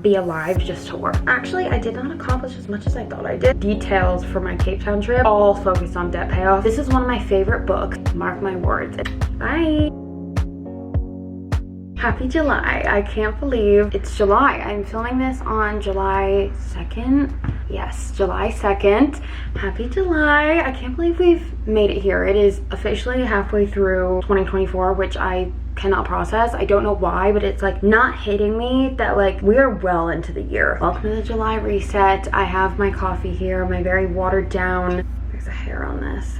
be alive just to work. Actually, I did not accomplish as much as I thought I did. Details for my Cape Town trip all focused on debt payoff. This is one of my favorite books, mark my words. Bye. Happy July. I can't believe it's July. I'm filming this on July 2nd. Yes, July 2nd. Happy July. I can't believe we've made it here. It is officially halfway through 2024, which I cannot process. I don't know why, but it's like not hitting me that like we are well into the year. Welcome to the July reset. I have my coffee here, my very watered down. There's a hair on this.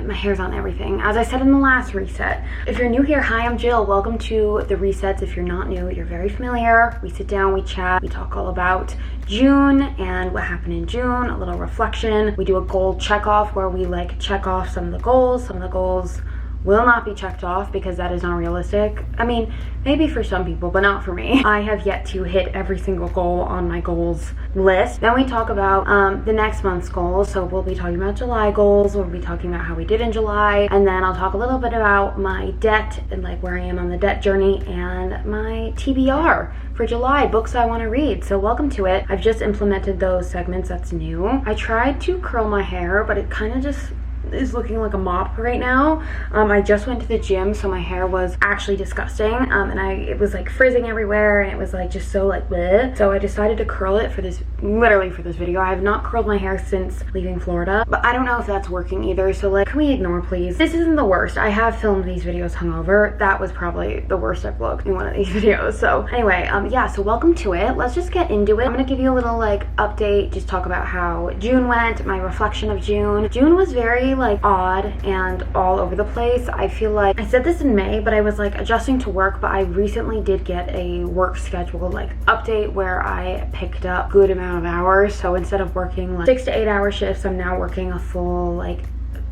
My hair's on everything. As I said in the last reset, if you're new here, hi, I'm Jill. Welcome to the resets. If you're not new, you're very familiar. We sit down, we chat, we talk all about June and what happened in June, a little reflection. We do a goal check off where we like check off some of the goals. Some of the goals will not be checked off because that is not realistic. I mean, maybe for some people, but not for me. I have yet to hit every single goal on my goals list. Then we talk about the next month's goals. So we'll be talking about July goals. We'll be talking about how we did in July. And then I'll talk a little bit about my debt and like where I am on the debt journey and my TBR for July, books I want to read. So welcome to it. I've just implemented those segments. That's new. I tried to curl my hair, but it kind of just is looking like a mop right now. I just went to the gym, so my hair was actually disgusting, and it was like frizzing everywhere, and it was like just so like bleh. So I decided to curl it for this, literally for this video. I have not curled my hair since leaving Florida, but I don't know if that's working either, so like, can we ignore please? This isn't the worst. I have filmed these videos hungover. That was probably the worst I've looked in one of these videos. So anyway, yeah, so welcome to it. Let's just get into it. I'm gonna give you a little like update, just talk about how June went, my reflection of June. June was very like odd and all over the place. I feel like I said this in May, but I was like adjusting to work, but I recently did get a work schedule like update where I picked up good amount of hours. So instead of working like 6 to 8 hour shifts, I'm now working a full like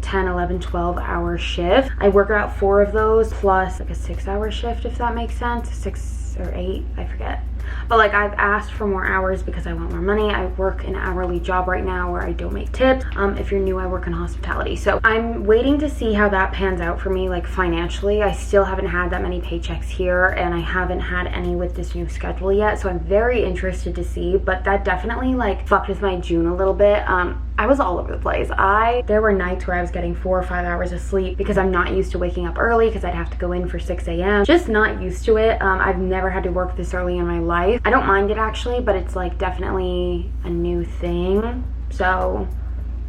10, 11, 12 hour shift. I work about 4 of those plus like a 6 hour shift, if that makes sense. 6 or 8, I forget. But like I've asked for more hours because I want more money. I work an hourly job right now where I don't make tips. If you're new, I work in hospitality. So I'm waiting to see how that pans out for me like financially. I still haven't had that many paychecks here and I haven't had any with this new schedule yet. So I'm very interested to see, but that definitely like fucked with my June a little bit. I was all over the place. There were nights where I was getting 4 or 5 hours of sleep because I'm not used to waking up early because I'd have to go in for 6 a.m. Just not used to it. I've never had to work this early in my life. I don't mind it actually, but it's like definitely a new thing. So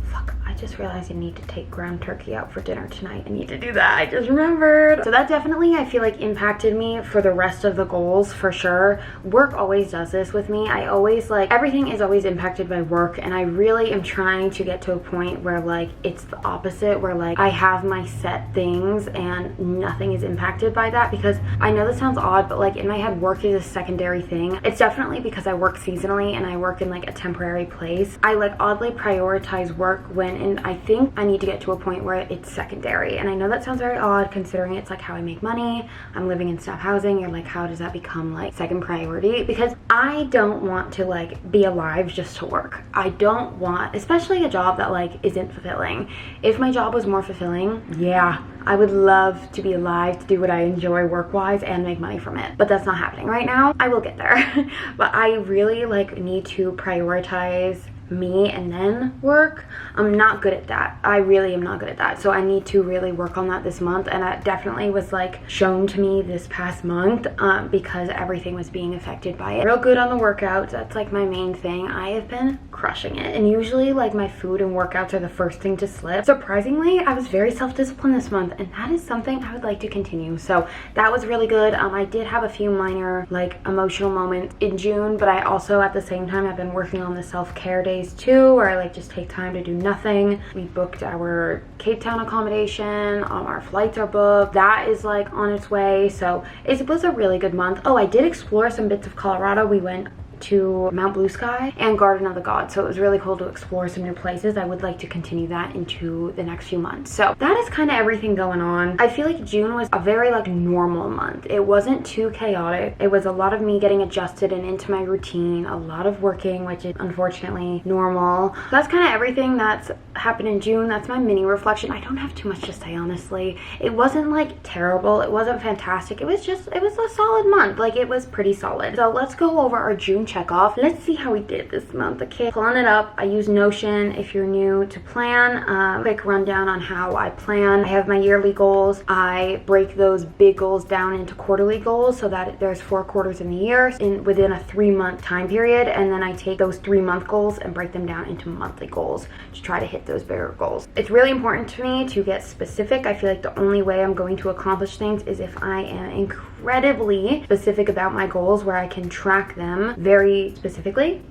fuck, I just realized I need to take ground turkey out for dinner tonight. I need to do that. I just remembered. So that definitely, I feel like impacted me for the rest of the goals for sure. Work always does this with me. I always like, everything is always impacted by work, and I really am trying to get to a point where like it's the opposite, where like I have my set things and nothing is impacted by that, because I know this sounds odd, but like in my head work is a secondary thing. It's definitely because I work seasonally and I work in like a temporary place. I like oddly prioritize work when, and I think I need to get to a point where it's secondary. And I know that sounds very odd considering it's like how I make money. I'm living in staff housing. You're like, how does that become like second priority? Because I don't want to like be alive just to work. I don't want, especially a job that like isn't fulfilling. If my job was more fulfilling, yeah, I would love to be alive, to do what I enjoy work-wise and make money from it. But that's not happening right now. I will get there. But I really like need to prioritize me and then work. I'm not good at that. I really am not good at that. So I need to really work on that this month, and that definitely was like shown to me this past month because everything was being affected by it. Real good on the workouts. That's like my main thing. I have been crushing it, and usually like my food and workouts are the first thing to slip. Surprisingly, I was very self-disciplined this month, and that is something I would like to continue. So that was really good. I did have a few minor like emotional moments in June, but I also at the same time I've been working on the self-care days too, where I like just take time to do nothing. We booked our Cape Town accommodation. Our flights are booked. That is like on its way. So it was a really good month. Oh, I did explore some bits of Colorado. We went to Mount Blue Sky and Garden of the Gods, so it was really cool to explore some new places. I would like to continue that into the next few months. So that is kind of everything going on. I feel like June was a very like normal month. It wasn't too chaotic. It was a lot of me getting adjusted and into my routine, a lot of working, which is unfortunately normal. So that's kind of everything that's happened in June. That's my mini reflection. I don't have too much to say, honestly. It wasn't like terrible, it wasn't fantastic, it was a solid month. Like, it was pretty solid. So let's go over our June check off. Let's see how we did this month. Okay, pulling it up. I use Notion if you're new to plan. Quick rundown on how I plan. I have my yearly goals. I break those big goals down into quarterly goals so that there's 4 quarters in the year within a 3-month time period, and then I take those 3-month goals and break them down into monthly goals to try to hit those bigger goals. It's really important to me to get specific. I feel like the only way I'm going to accomplish things is if I am incredibly specific about my goals, where I can track them very specifically.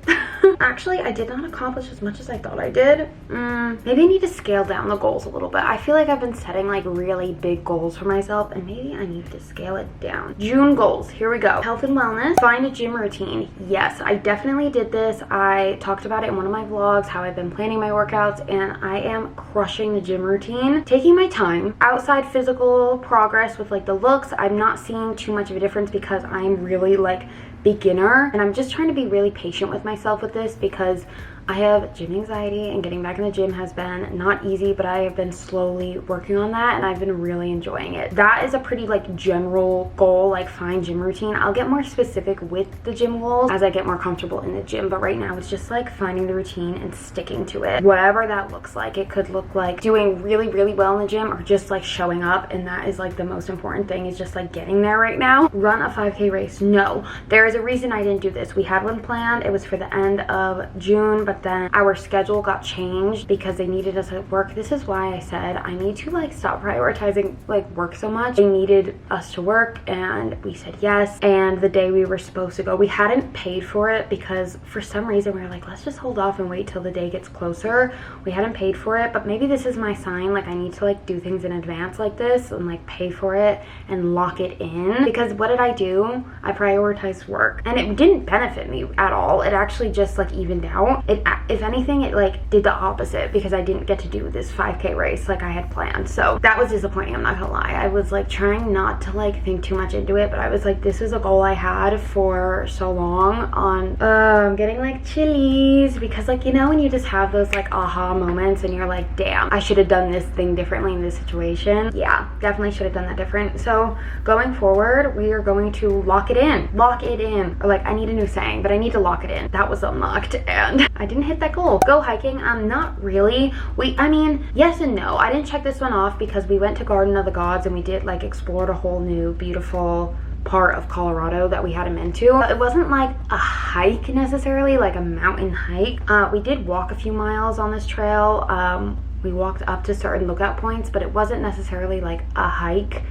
Actually, I did not accomplish as much as I thought I did. Maybe I need to scale down the goals a little bit. I feel like I've been setting like really big goals for myself, and maybe I need to scale it down. June goals, here we go. Health and wellness, find a gym routine. Yes, I definitely did this. I talked about it in one of my vlogs, how I've been planning my workouts, and I am crushing the gym routine. Taking my time. Outside physical progress with like the looks, I'm not seeing too much of a difference because I'm really like beginner, and I'm just trying to be really patient with myself with this because I have gym anxiety, and getting back in the gym has been not easy, but I have been slowly working on that, and I've been really enjoying it. That is a pretty like general goal, like find gym routine. I'll get more specific with the gym goals as I get more comfortable in the gym, but right now it's just like finding the routine and sticking to it, whatever that looks like. It could look like doing really well in the gym, or just like showing up, and that is like the most important thing, is just like getting there right now. Run a 5K race. No, there is a reason I didn't do this. We had one planned. It was for the end of June, but then our schedule got changed because they needed us at work. This is why I said I need to like stop prioritizing like work so much. They needed us to work, and we said yes. And the day we were supposed to go, we hadn't paid for it because for some reason we were like, let's just hold off and wait till the day gets closer. We hadn't paid for it, but maybe this is my sign. Like I need to like do things in advance like this and like pay for it and lock it in, because what did I do? I prioritized work, and it didn't benefit me at all. It actually just like evened out. If anything, it like did the opposite, because I didn't get to do this 5K race like I had planned. So that was disappointing, I'm not gonna lie. I was like trying not to like think too much into it, but I was like, this is a goal I had for so long on I'm getting like chilies, because like, you know, when you just have those like aha moments and you're like, damn, I should have done this thing differently in this situation. Yeah, definitely should have done that different. So going forward, we are going to lock it in, or like, I need a new saying, but I need to lock it in. That was unlocked, and I didn't hit that goal. Go hiking, not really. I mean, yes and no. I didn't check this one off because we went to Garden of the Gods and we did like explored a whole new beautiful part of Colorado that we hadn't been to. It wasn't like a hike necessarily, like a mountain hike. We did walk a few miles on this trail. We walked up to certain lookout points, but it wasn't necessarily like a hike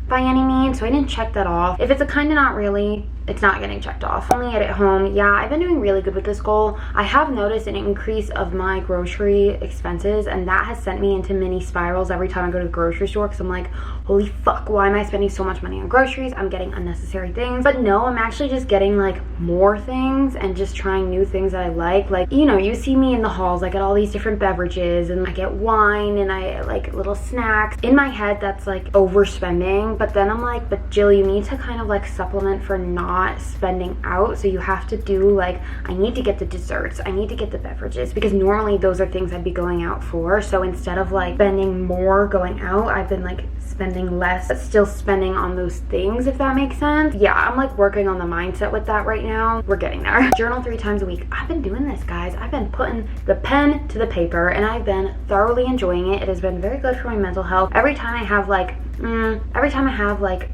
by any means, so I didn't check that off. If it's a kind of not really, it's not getting checked off. Only at home. Yeah, I've been doing really good with this goal. I have noticed an increase of my grocery expenses, and that has sent me into mini spirals every time I go to the grocery store, because I'm like, holy fuck, why am I spending so much money on groceries? I'm getting unnecessary things. But no, I'm actually just getting like more things and just trying new things that I like. Like, you know, you see me in the halls, I get all these different beverages, and I get wine, and I like little snacks. In my head, that's like overspending, but then I'm like, but Jill, you need to kind of like supplement for not spending out. So you have to do like, I need to get the desserts, I need to get the beverages, because normally those are things I'd be going out for. So instead of like spending more going out, I've been like spending less but still spending on those things, if that makes sense. Yeah, I'm like working on the mindset with that right now. We're getting there. Journal 3 times a week. I've been doing this, guys. I've been putting the pen to the paper, and I've been thoroughly enjoying it. It has been very good for my mental health. Every time I have like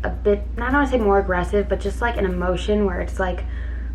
a bit, I don't want to say more aggressive, but just like an emotion where it's like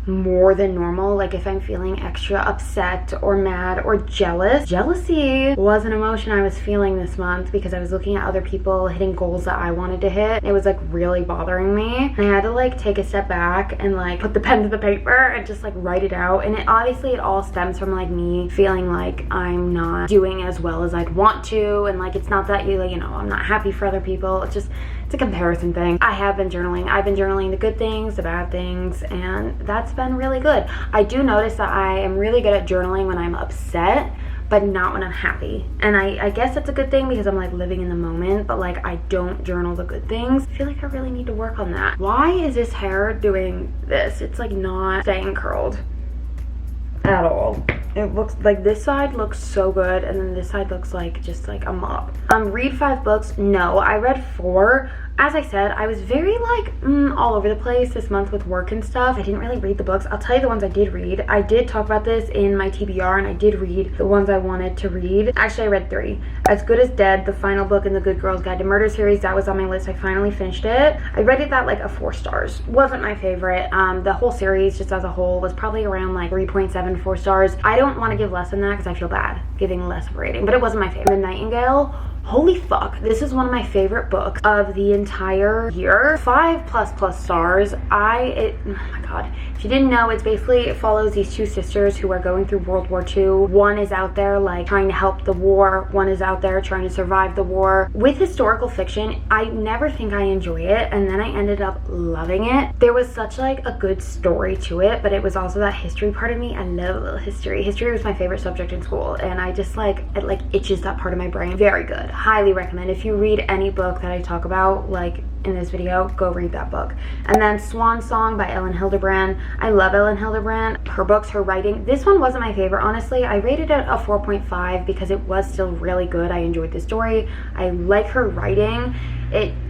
more than normal, like if I'm feeling extra upset or mad or jealous. Jealousy was an emotion I was feeling this month because I was looking at other people hitting goals that I wanted to hit. It was like really bothering me, and I had to like take a step back and like put the pen to the paper and just like write it out. And it all stems from like me feeling like I'm not doing as well as I'd want to, and like it's not that you know, I'm not happy for other people. It's a comparison thing. I have been journaling. I've been journaling the good things, the bad things, and that's been really good. I do notice that I am really good at journaling when I'm upset, but not when I'm happy. And I guess that's a good thing because I'm like living in the moment, but like I don't journal the good things. I feel like I really need to work on that. Why is this hair doing this? It's like not staying curled at all. It looks like this side looks so good, and then this side looks like just like a mop. Read 5 books. No, I read 4. As I said, I was very like all over the place this month with work and stuff. I didn't really read the books. I'll tell you the ones I did read. I did talk about this in my TBR, and I did read the ones I wanted to read. Actually, I read 3. As Good as Dead, the final book in the Good Girls Guide to Murder series. That was on my list. I finally finished it. I rated that like a 4 stars. Wasn't my favorite. The whole series just as a whole was probably around like 3.7, 4 stars. I don't want to give less than that because I feel bad giving less of a rating, but it wasn't my favorite. The Nightingale, holy fuck, this is one of my favorite books of the entire year. 5++ stars. Oh my god, if you didn't know, it follows these 2 sisters who are going through World War II. One is out there like trying to help the war, one is out there trying to survive the war. With historical fiction, I never think I enjoy it, and then I ended up loving it. There was such like a good story to it, but it was also that history part of me. I love a little history. History was my favorite subject in school, and I just like, it like itches that part of my brain. Very good. Highly recommend. If you read any book that I talk about like in this video, go read that book. And then Swan Song by Ellen Hildebrand. I love Ellen Hildebrand. Her books, her writing. This one wasn't my favorite, honestly. I rated it a 4.5 because it was still really good. I enjoyed the story. I like her writing.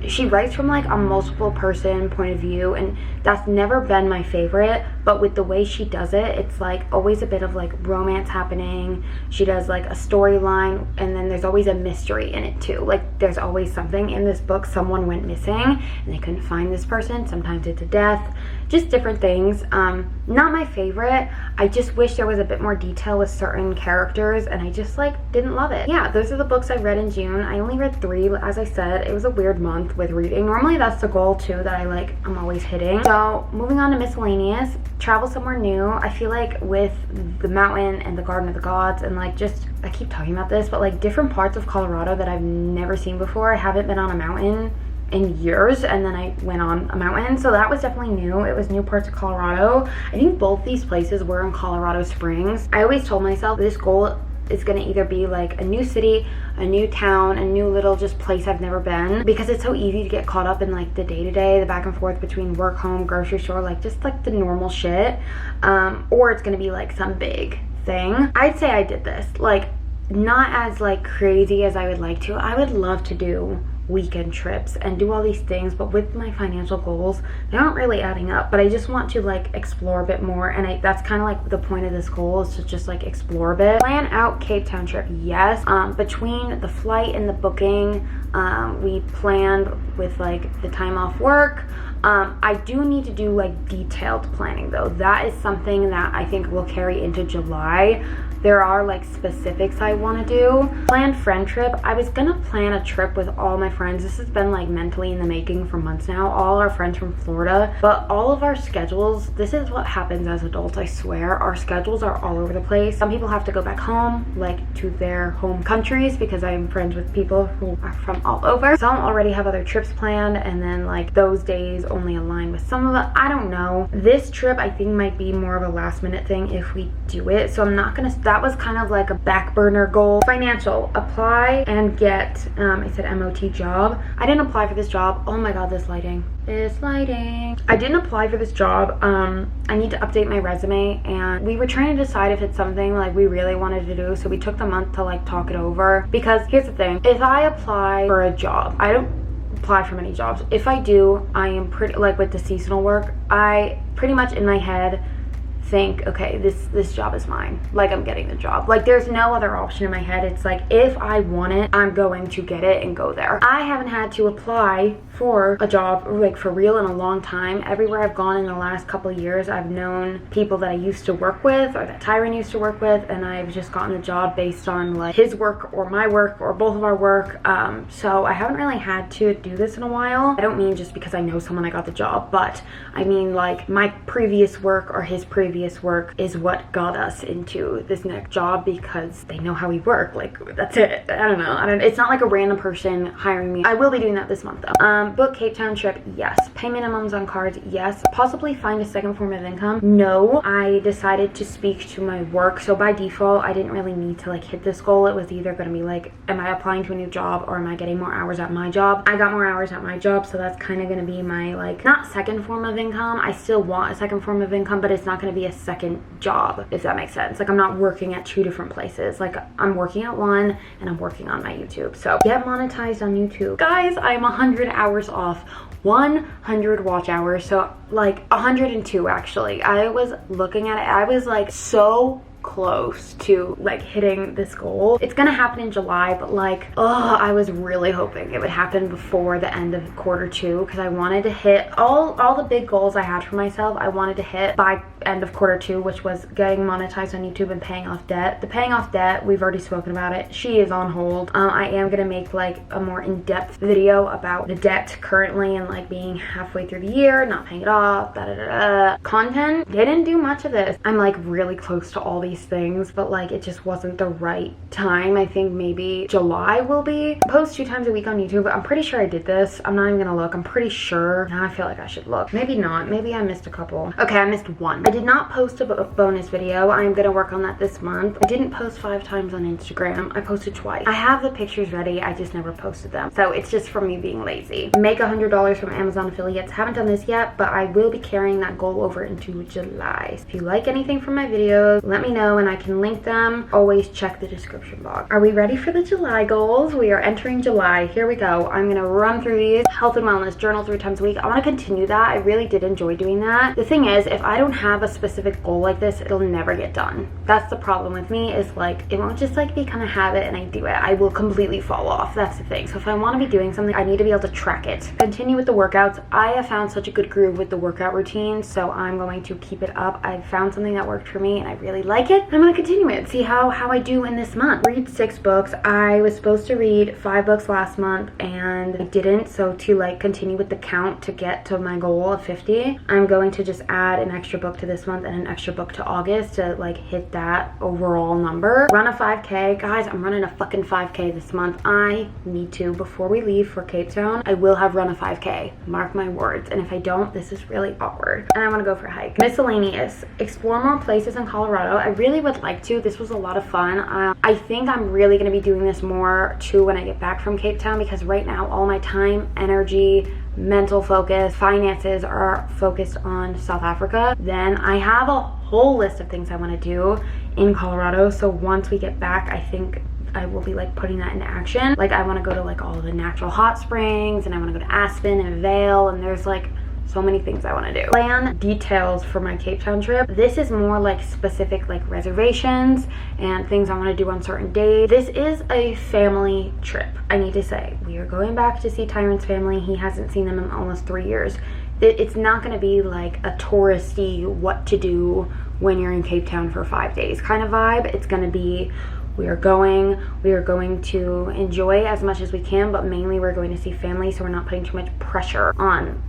She writes from like a multiple person point of view, and that's never been my favorite, but with the way she does it, it's like always a bit of like romance happening. She does like a storyline, and then there's always a mystery in it too. Like there's always something. In this book, someone went missing and they couldn't find this person. Sometimes it's a death, just different things. Not my favorite. I just wish there was a bit more detail with certain characters, and I just like didn't love it. Yeah, those are the books I read in June. I only read 3, but as I said, it was a weird month with reading. Normally that's the goal too, that I'm always hitting. So moving on to miscellaneous, travel somewhere new. I feel like with the mountain and the Garden of the Gods, and like just, I keep talking about this, but like different parts of Colorado that I've never seen before. I haven't been on a mountain in years, and then I went on a mountain, so that was definitely new. It was new parts of Colorado. I think both these places were in Colorado Springs. I always told myself this goal is going to either be like a new city, a new town, a new little just place I've never been, because it's so easy to get caught up in like the day-to-day, the back and forth between work, home, grocery store, like just like the normal shit, or it's going to be like some big thing. I'd say I did this, like not as like crazy as I would like to. I would love to do weekend trips and do all these things, but with my financial goals, they aren't really adding up. But I just want to like explore a bit more, and that's kind of like the point of this goal, is to just like explore a bit. Plan out Cape Town trip, yes. Between the flight and the booking, we planned with like the time off work. I do need to do like detailed planning though. That is something that I think will carry into July. There are like specifics I want to do. Planned friend trip. I was gonna plan a trip with all my friends. This has been like mentally in the making for months now. All our friends from Florida, but all of our schedules, this is what happens as adults, I swear. Our schedules are all over the place. Some people have to go back home, like to their home countries, because I'm friends with people who are from all over. Some already have other trips planned, and then like those days only align with some of them. I don't know. This trip I think might be more of a last minute thing if we do it, so I'm not gonna, that was kind of like a back burner goal. Financial, apply and get, I said MOT job. I didn't apply for this job. Oh my god, this lighting. I didn't apply for this job. I need to update my resume, and we were trying to decide if it's something like we really wanted to do, so we took the month to like talk it over. Because here's the thing, if I apply for a job, I don't apply for many jobs. If I do, I am pretty, like with the seasonal work, I pretty much in my head think, okay, this job is mine. Like I'm getting the job. Like there's no other option in my head. It's like if I want it, I'm going to get it and go there. I haven't had to apply for a job like for real in a long time. Everywhere I've gone in the last couple of years, I've known people that I used to work with, or that Tyron used to work with, and I've just gotten the job based on like his work or my work or both of our work. So I haven't really had to do this in a while. I don't mean just because I know someone I got the job, but I mean like my previous work or his previous work is what got us into this next job, because they know how we work. Like that's it. I don't know. It's not like a random person hiring me. I will be doing that this month though. Book Cape Town trip, yes. Pay minimums on cards, yes. Possibly find a second form of income, no. I decided to speak to my work, so by default I didn't really need to like hit this goal. It was either going to be like, am I applying to a new job or am I getting more hours at my job? I got more hours at my job, so that's kind of going to be my like, not second form of income. I still want a second form of income, but it's not going to be a second job, if that makes sense. Like I'm not working at 2 different places. Like I'm working at one and I'm working on my YouTube. So get monetized on YouTube. Guys, I'm 100 hours off. 100 watch hours, so like 102 actually. I was looking at it, I was like so close to like hitting this goal. It's gonna happen in July, but like, I was really hoping it would happen before the end of Q2 because I wanted to hit all the big goals I had for myself. I wanted to hit by end of Q2, which was getting monetized on YouTube and paying off debt. The paying off debt, we've already spoken about it. She is on hold. I am gonna make like a more in-depth video about the debt currently and like being halfway through the year, not paying it off, Content, didn't do much of this. I'm like really close to all these things, but like it just wasn't the right time. I think maybe July will be. I post 2 times a week on YouTube. I'm pretty sure I did this. I'm not even gonna look. I'm pretty sure. Now I feel like I should look. Maybe not. Maybe I missed a couple. Okay, I missed 1. I did not post a bonus video. I'm gonna work on that this month. I didn't post 5 times on Instagram. I posted twice. I have the pictures ready. I just never posted them. So it's just from me being lazy. Make $100 from Amazon affiliates. Haven't done this yet, but I will be carrying that goal over into July. So if you like anything from my videos, let me know and I can link them. Always check the description box. Are we ready for the July goals? We are entering July. Here we go. I'm gonna run through these. Health and wellness journal 3 times a week. I want to continue that. I really did enjoy doing that. The thing is, if I don't have a specific goal like this, it'll never get done. That's the problem with me, is like it won't just like become a habit and I do it. I will completely fall off. That's the thing. So if I want to be doing something, I need to be able to track it. Continue with the workouts. I have found such a good groove with the workout routine, so I'm going to keep it up. I found something that worked for me and I really like it. I'm going to continue it. See how I do in this month. Read 6 books. I was supposed to read 5 books last month and I didn't, so to like continue with the count to get to my goal of 50, I'm going to just add an extra book to this month and an extra book to August to like hit that overall number. Run a 5K. Guys, I'm running a fucking 5K this month. I need to, before we leave for Cape Town, I will have run a 5K. Mark my words. And if I don't, this is really awkward. And I want to go for a hike. Miscellaneous. Explore more places in Colorado. I really would like to. This was a lot of fun. I think I'm really going to be doing this more too when I get back from Cape Town, because right now all my time, energy, mental focus, finances are focused on South Africa. Then I have a whole list of things I want to do in Colorado. So once we get back, I think I will be like putting that into action. Like I want to go to like all the natural hot springs, and I want to go to Aspen and Vail, and there's like so many things I want to do. Plan details for my Cape Town trip. This is more like specific like reservations and things I want to do on certain days. This is a family trip. I need to say, we are going back to see Tyron's family. He hasn't seen them in almost 3 years. It's not going to be like a touristy what to do when you're in Cape Town for 5 days kind of vibe. It's going to be, we are going to enjoy as much as we can, but mainly we're going to see family, so we're not putting too much pressure on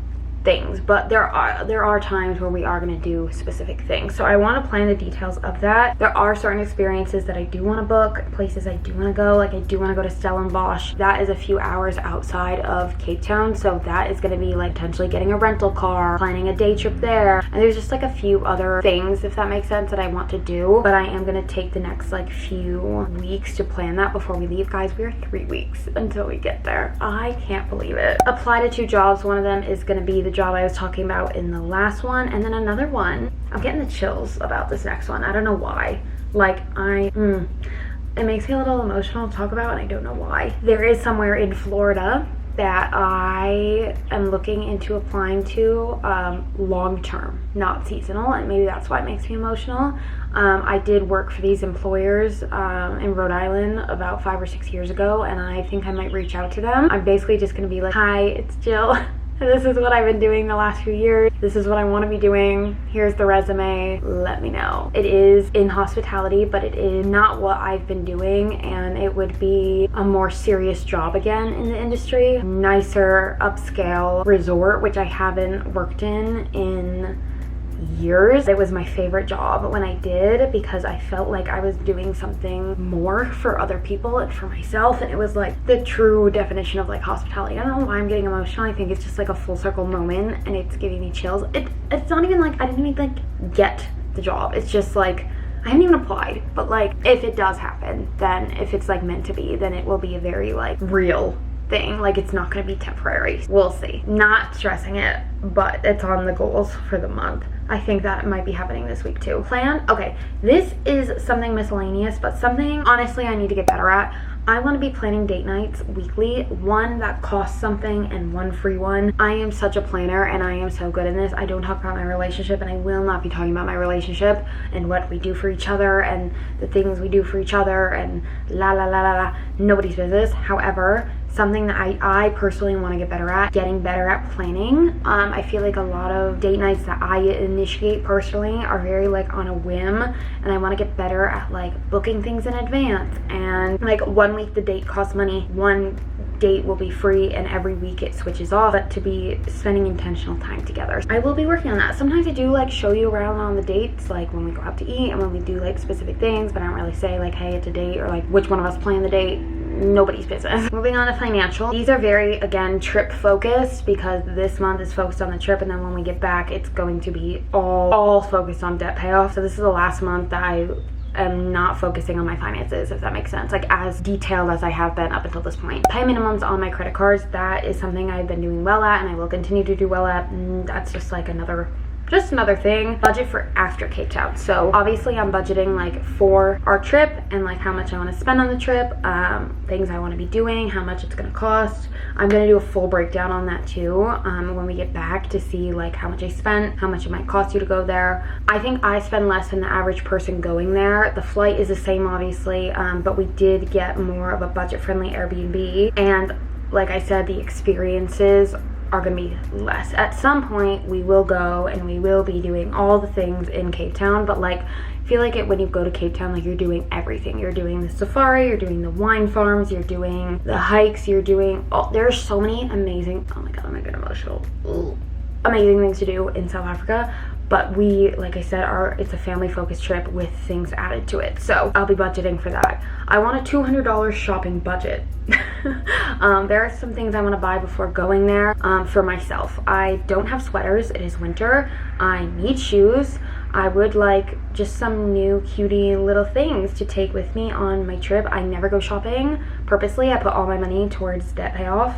things. But there are times where we are going to do specific things, so I want to plan the details of that. There are certain experiences that I do want to book, places I do want to go. Like I do want to go to Stellenbosch. That is a few hours outside of Cape Town, so that is going to be like potentially getting a rental car, planning a day trip there, and there's just like a few other things, if that makes sense, that I want to do. But I am going to take the next like few weeks to plan that before we leave. Guys, we are 3 weeks until we get there. I can't believe it. Apply to 2 jobs. One of them is going to be the job I was talking about in the last one, and then another one, I'm getting the chills about this next one. I don't know why. Like it makes me a little emotional to talk about, and I don't know why. There is somewhere in Florida that I am looking into applying to long term, not seasonal, and maybe that's why it makes me emotional. I did work for these employers in Rhode Island about 5 or 6 years ago, and I think I might reach out to them. I'm basically just gonna be like, hi, it's Jill. This is what I've been doing the last few years. This is what I want to be doing. Here's the resume. Let me know. It is in hospitality, but it is not what I've been doing, and it would be a more serious job again in the industry. Nicer, upscale resort, which I haven't worked in years. It was my favorite job when I did, because I felt like I was doing something more for other people and for myself, and it was like the true definition of like hospitality. I don't know why I'm getting emotional. I think it's just like a full circle moment, and it's giving me chills. It's not even like I didn't even like get the job. It's just like I haven't even applied, but like if it does happen, then if it's like meant to be, then it will be a very like real thing. Like it's not going to be temporary. We'll see. Not stressing it, but it's on the goals for the month. I think that might be happening this week too. Plan, okay, this is something miscellaneous, but something honestly I need to get better at. I want to be planning date nights weekly, one that costs something and one free one. I am such a planner and I am so good in this. I don't talk about my relationship, and I will not be talking about my relationship and what we do for each other and the things we do for each other and la la la la la, nobody's business. However, something that I personally want to get better at, getting better at planning. I feel like a lot of date nights that I initiate personally are very like on a whim, and I want to get better at like booking things in advance, and like 1 week the date costs money, one date will be free, and every week it switches off, but to be spending intentional time together. I will be working on that. Sometimes I do like show you around on the dates, like when we go out to eat and when we do like specific things, but I don't really say like, hey, it's a date, or like which one of us planned the date. Nobody's business. Moving on to financial. These are very, again, trip focused, because this month is focused on the trip, and then when we get back it's going to be all focused on debt payoff. So this is the last month that I am not focusing on my finances, if that makes sense, like as detailed as I have been up until this point. Pay minimums on my credit cards, that is something I've been doing well at and I will continue to do well at. That's just like another thing. Budget for after Cape Town. So obviously I'm budgeting like for our trip and like how much I want to spend on the trip, things I want to be doing, how much it's going to cost. I'm going to do a full breakdown on that too when we get back, to see like how much I spent, how much it might cost you to go there. I think I spend less than the average person going there. The flight is the same obviously, but we did get more of a budget friendly Airbnb, and like I said, the experiences are gonna be less. At some point we will go and we will be doing all the things in Cape Town, but like I feel like when you go to Cape Town, like you're doing everything. You're doing the safari, you're doing the wine farms, you're doing the hikes, you're doing there's so many amazing, oh my god, I'm gonna get emotional. Ugh. Amazing things to do in South Africa. But we, like I said, it's a family focused trip with things added to it. So I'll be budgeting for that. I want a $200 shopping budget. There are some things I want to buy before going there for myself. I don't have sweaters, it is winter. I need shoes. I would like just some new cutie little things to take with me on my trip. I never go shopping purposely. I put all my money towards debt payoff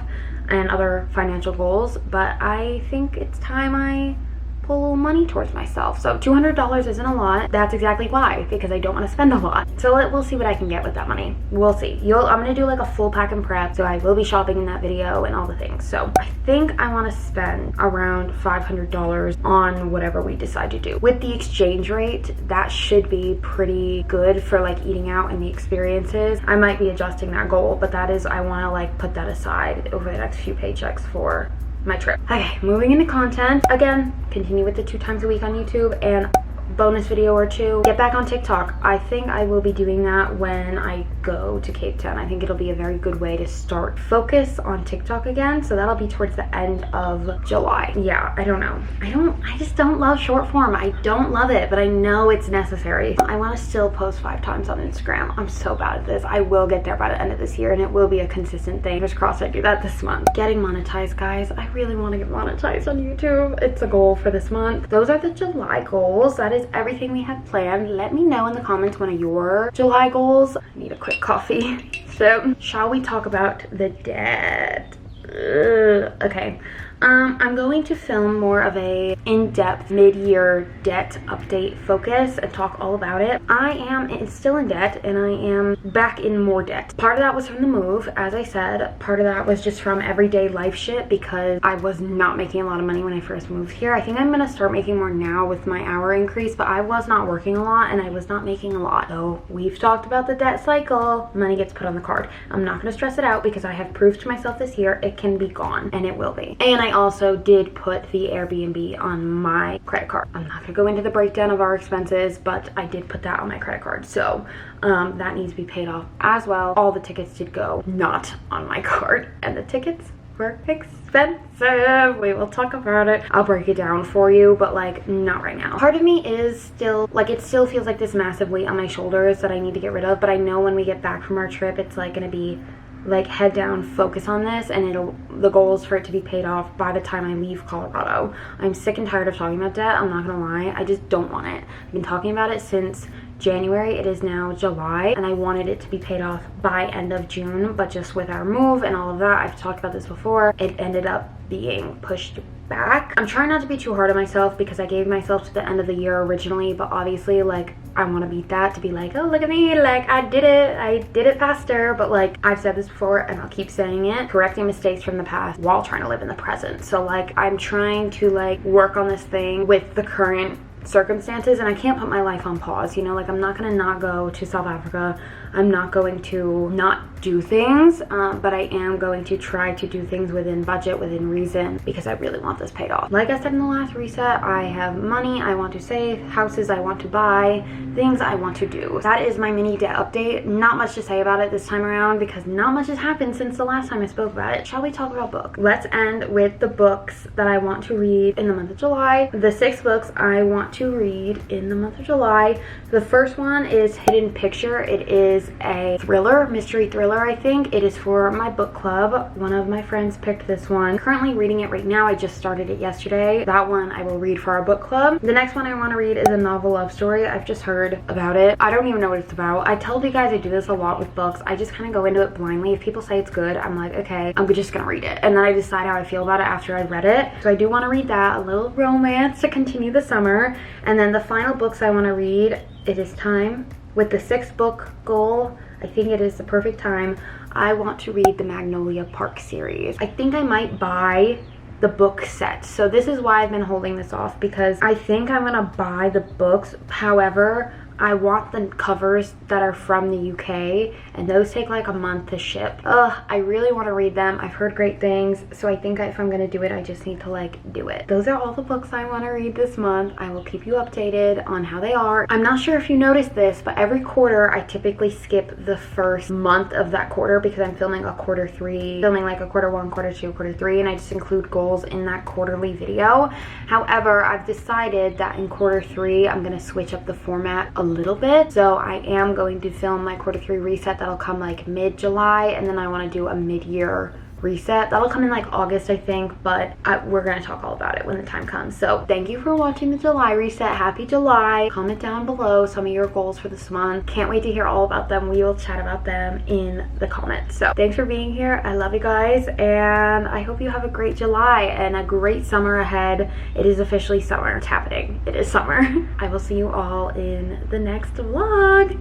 and other financial goals, but I think it's time I pull a little money towards myself. So $200 isn't a lot. That's exactly why, because I don't want to spend a lot. So we'll see what I can get with that money. We'll see. I'm gonna do like a full pack and prep, so I will be shopping in that video and all the things. So I think I want to spend around $500 on whatever we decide to do. With the exchange rate, that should be pretty good for like eating out and the experiences. I might be adjusting that goal, but that is, I want to like put that aside over the next few paychecks for my trip. Okay, moving into content. Again, continue with the 2 times a week on YouTube and bonus video or 2. Get back on TikTok. I think I will be doing that when I go to Cape Town. I think it'll be a very good way to start focus on TikTok again. So that'll be towards the end of July. Yeah, I don't know. I just don't love short form. I don't love it, but I know it's necessary. I want to still post 5 times on Instagram. I'm so bad at this. I will get there by the end of this year, and it will be a consistent thing. Fingers crossed I do that this month. Getting monetized, guys. I really want to get monetized on YouTube. It's a goal for this month. Those are the July goals. That is everything we have planned. Let me know in the comments one of your July goals. I need a quick coffee. So shall we talk about the debt? Okay. I'm going to film more of a in-depth mid-year debt update focus and talk all about it. I am still in debt, and I am back in more debt. Part of that was from the move, as I said. Part of that was just from everyday life shit, because I was not making a lot of money when I first moved here. I think I'm gonna start making more now with my hour increase, but I was not working a lot and I was not making a lot. So we've talked about the debt cycle. Money gets put on the card. I'm not gonna stress it out, because I have proved to myself this year it can be gone, and it will be. And I also did put the Airbnb on my credit card. I'm not gonna go into the breakdown of our expenses, but I did put that on my credit card. So that needs to be paid off as well. All the tickets did go not on my card, and the tickets were expensive. We will talk about it. I'll break it down for you, but like not right now. Part of me is still like, it still feels like this massive weight on my shoulders that I need to get rid of, but I know when we get back from our trip, it's like gonna be like head down focus on this, and the goal is for it to be paid off by the time I leave Colorado. I'm sick and tired of talking about debt. I'm not gonna lie, I just don't want it. I've been talking about it since January. It is now July, and I wanted it to be paid off by end of June, but just with our move and all of that, I've talked about this before, it ended up being pushed back. I'm trying not to be too hard on myself because I gave myself to the end of the year originally, but obviously like I want to beat that, to be like, oh look at me, like I did it faster. But like I've said this before and I'll keep saying it, correcting mistakes from the past while trying to live in the present. So like I'm trying to like work on this thing with the current circumstances, and I can't put my life on pause, you know, like I'm not gonna not go to South Africa, I'm not going to not do things, but I am going to try to do things within budget, within reason, because I really want this paid off. Like I said in the last reset, I have money I want to save, houses I want to buy, things I want to do. That is my mini debt update. Not much to say about it this time around because not much has happened since the last time I spoke about it. Shall we talk about books? Let's end with the books that I want to read in the month of July. The 6 books I want to read in the month of July. The first one is Hidden Picture. It is a thriller, mystery thriller, I think. It is for my book club. One of my friends picked this one. Currently reading it right now. I just started it yesterday. That one I will read for our book club. The next one I want to read is a novel love story. I've just heard about it. I don't even know what it's about. I tell you guys I do this a lot with books. I just kind of go into it blindly. If people say it's good, I'm like, okay, I'm just gonna read it. And then I decide how I feel about it after I've read it. So I do want to read that. A little romance to continue the summer. And then the final books I want to read, it is time. With the 6 book goal, I think it is the perfect time. I want to read the Magnolia Park series. I think I might buy the book set. So this is why I've been holding this off, because I think I'm gonna buy the books. However, I want the covers that are from the UK, and those take like a month to ship. I really want to read them. I've heard great things, so I think if I'm gonna do it, I just need to like do it. Those are all the books I want to read this month. I will keep you updated on how they are. I'm not sure if you noticed this, but every quarter I typically skip the first month of that quarter because I'm filming a quarter 3, filming like a quarter 1, quarter 2, quarter 3, and I just include goals in that quarterly video. However, I've decided that in quarter 3 I'm gonna switch up the format a little bit. So I am going to film my quarter 3 reset. That'll come like mid-July, and then I want to do a mid-year reset. That'll come in like August, I think, but we're gonna talk all about it when the time comes. So thank you for watching the July reset. Happy July. Comment down below some of your goals for this month. Can't wait to hear all about them. We will chat about them in the comments. So thanks for being here. I love you guys, and I hope you have a great July and a great summer ahead. It is officially summer. It's happening. It is summer. I will see you all in the next vlog.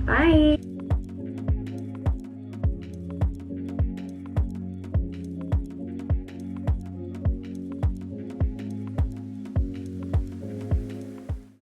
Bye.